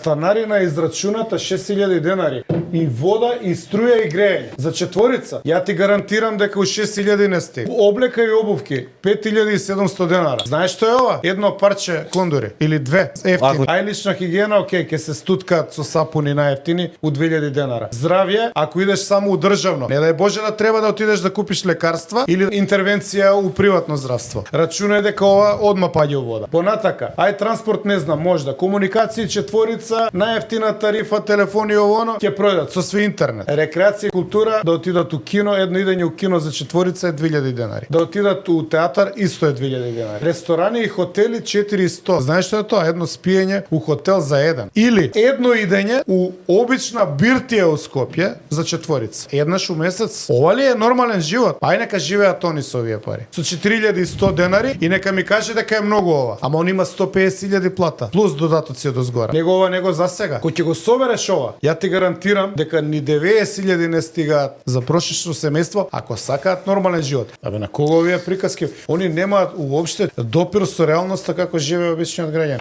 Станарина е израчуната 6000 денари. И вода, и струја, и грејање. За четворица, ја ти гарантирам дека у 6000 не стига. Облека и обувки, 5700 денара. Знаеш што е ова? Едно парче кондури. Или две. Ефтини. Ај лична хигиена, окей, ке се стуткаат со сапуни најефтини у 2000 денара. Здравје, ако идеш само у државно, не дај Боже да треба да отидеш да купиш лекарства или интервенција у приватно здравство. Рачунај дека ова одма паѓа у вода. Понатака, ај транспорт не знам, можда. Комуникации четворица, најефтина тарифа, телефони ово ќе пројдат со све интернет. Рекреација и култура да отидат у кино, едно идење у кино за четворица е 2000 денари. Да отидат у театар исто е 2000 денари. Ресторани и хотели 400. Знаеш што е тоа? Едно спиење у хотел за еден. Или едно идење у обична биртија у Скопје за четворица. Еднаш у месец. Ова ли е нормален живот? Ај нека живеат они со овие пари. Со 4100 денари и нека ми каже дека е многу ова. Ама он има 150.000 плата плюс додатоци од озгора. Него ова него за сега. Кој ќе го собереш ова, ја ти гарантирам дека ни 90.000 не стигаат за прошечно семејство ако сакаат нормален живот. Абе на кого овие приказки? Они немаат уопште допир со реалноста како живее обичниот граѓанин.